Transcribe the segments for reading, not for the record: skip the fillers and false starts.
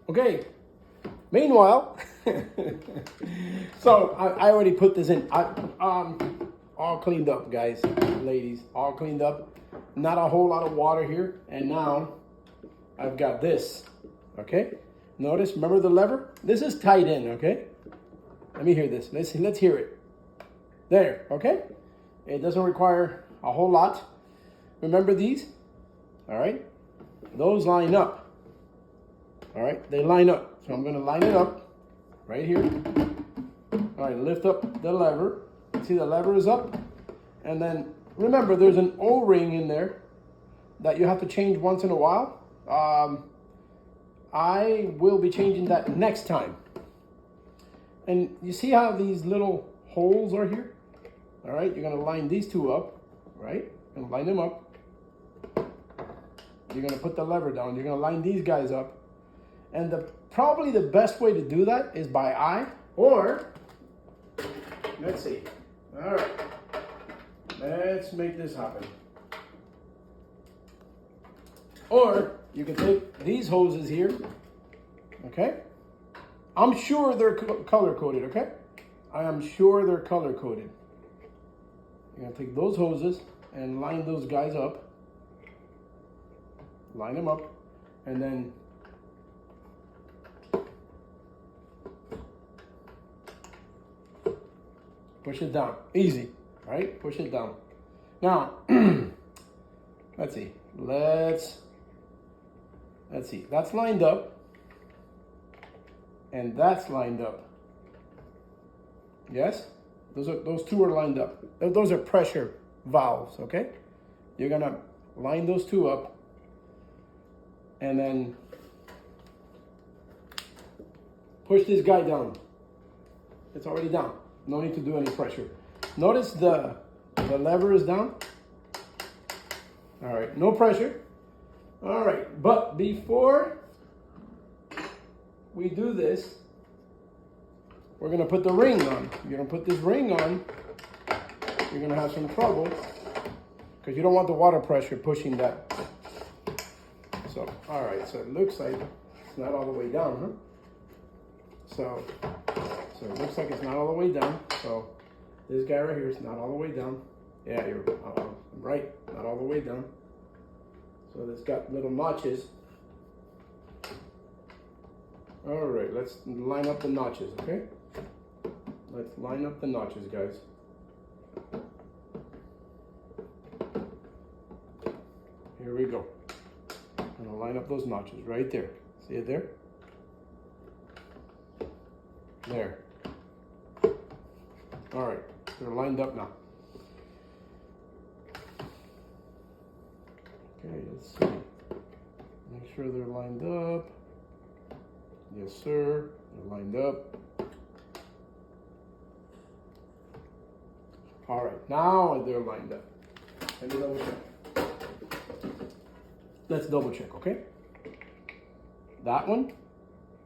Okay, meanwhile, so I already put this in. All cleaned up, guys, ladies, all cleaned up. Not a whole lot of water here. And now I've got this, okay? Notice, remember the lever? This is tied in, okay? Let me hear this. Let's hear it. There, okay? It doesn't require a whole lot. Remember these? All right? Those line up. All right? They line up. So I'm going to line it up right here. All right, lift up the lever. See, the lever is up. And then remember, there's an O-ring in there that you have to change once in a while. I will be changing that next time. And you see how these little holes are here? All right, you're gonna line these two up, right? And line them up. You're gonna put the lever down. You're gonna line these guys up. And probably the best way to do that is by eye, or, let's see. All right, let's make this happen. Or you can take these hoses here, okay? I'm sure they're color-coded, okay? I am sure they're color-coded. You're gonna take those hoses and line those guys up. Line them up, and then push it down. Easy, right? Push it down. Now, let's see. Let's see. That's lined up, and that's lined up. Yes, those two are lined up. Those are pressure valves. Okay, you're gonna line those two up, and then push this guy down. It's already down. No need to do any pressure. Notice the lever is down. All right, no pressure. All right, but before we do this, we're gonna put the ring on. You're gonna put this ring on. You're gonna have some trouble because you don't want the water pressure pushing that. So, all right, so it looks like it's not all the way down, huh? So it looks like it's not all the way down. So this guy right here is not all the way down. Yeah, you're right, not all the way down. So it's got little notches. All right, let's line up the notches, okay? Let's line up the notches, guys. Here we go. I'm gonna line up those notches right there. See it there? There. All right, they're lined up now. Okay, let's see. Make sure they're lined up. Yes, sir. They're lined up. All right, now they're lined up. Let me double check. Let's double check, okay? That one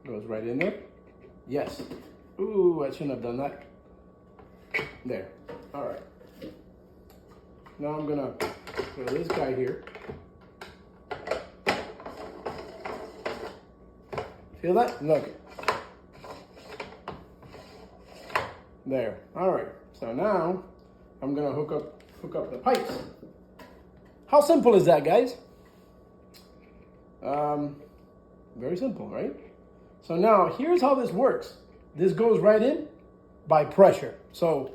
goes right in there. Yes. Ooh, I shouldn't have done that. There. All right. Now I'm gonna throw this guy here. Feel that? Look. There. All right. So now I'm gonna hook up the pipes. How simple is that, guys? Very simple, right? So now here's how this works. This goes right in by pressure. So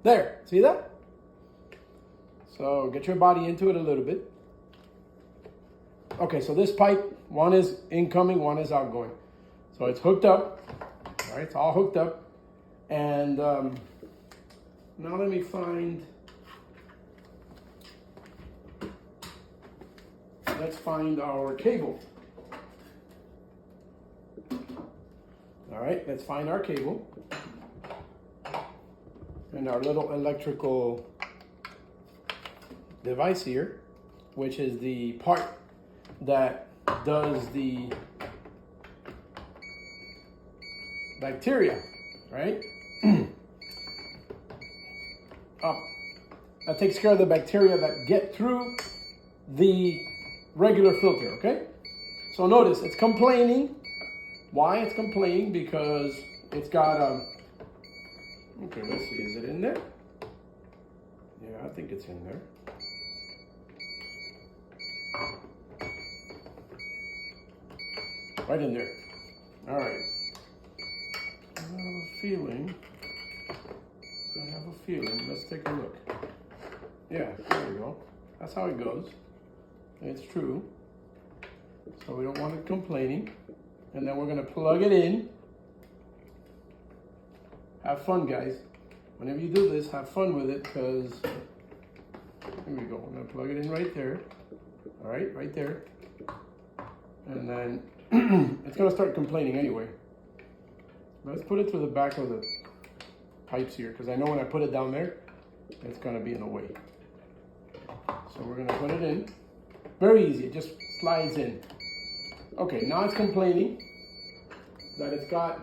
there, see that? So get your body into it a little bit. Okay, so this pipe, one is incoming, one is outgoing. So it's hooked up, all right, it's all hooked up. And now let me let's find our cable. All right, let's find our cable and our little electrical device here, which is the part that does the bacteria, right? That takes care of the bacteria that get through the regular filter, okay? So notice it's complaining. Why it's complaining? Because it's got okay, let's see, is it in there? Yeah, I think it's in there. Right in there. All right. I have a feeling. Let's take a look. Yeah, there we go. That's how it goes. It's true. So we don't want it complaining. And then we're going to plug it in. Have fun, guys. Whenever you do this, have fun with it, because here we go. We're going to plug it in right there. All right, right there. And then it's going to start complaining anyway. Let's put it to the back of the pipes here, because I know when I put it down there, it's going to be in the way. So we're going to put it in. Very easy. It just slides in. Okay, now it's complaining that it's got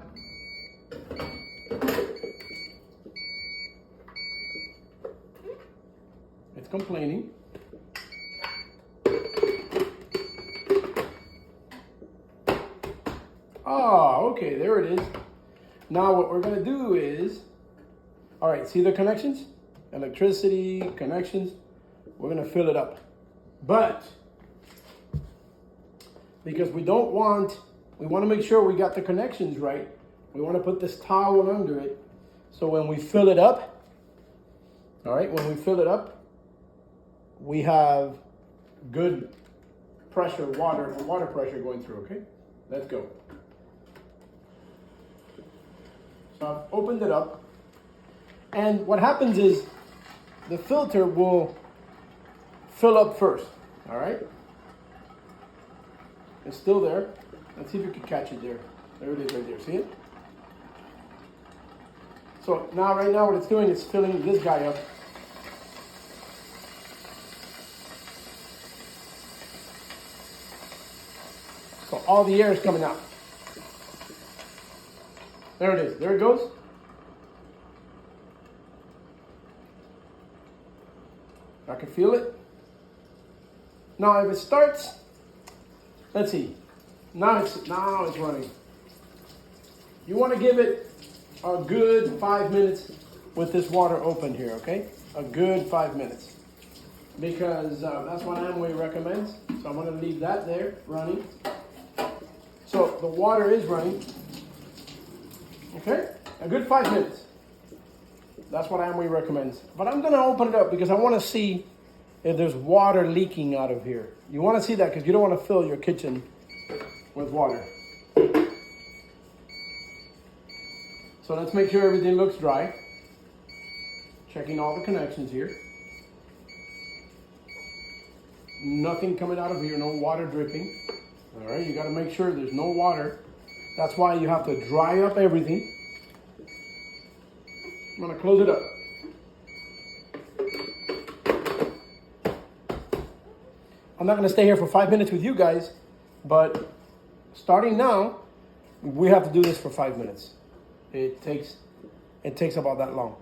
complaining. Oh, okay, there it is. Now what we're going to do is, all right, see the connections? Electricity, connections. We're going to fill it up. But because we want to make sure we got the connections right. We want to put this towel under it. So when we fill it up, all right, when we fill it up, we have good pressure, water pressure going through, okay? Let's go. So I've opened it up. And what happens is the filter will fill up first, all right? It's still there. Let's see if you can catch it there. There it is right there, see it? So now, right now, what it's doing is filling this guy up. So all the air is coming out. There it is. There it goes. I can feel it. Now if it starts, let's see. Now it's running. You want to give it a good 5 minutes with this water open here, okay? A good 5 minutes. Because that's what Amway recommends. So I'm going to leave that there running. So the water is running. Okay? A good 5 minutes. That's what Amway recommends. But I'm going to open it up because I want to see if there's water leaking out of here. You want to see that because you don't want to fill your kitchen with water. So let's make sure everything looks dry. Checking all the connections here. Nothing coming out of here, no water dripping. All right, you got to make sure there's no water. That's why you have to dry up everything. I'm going to close it up. I'm not going to stay here for 5 minutes with you guys, but starting now, we have to do this for 5 minutes. It takes about that long.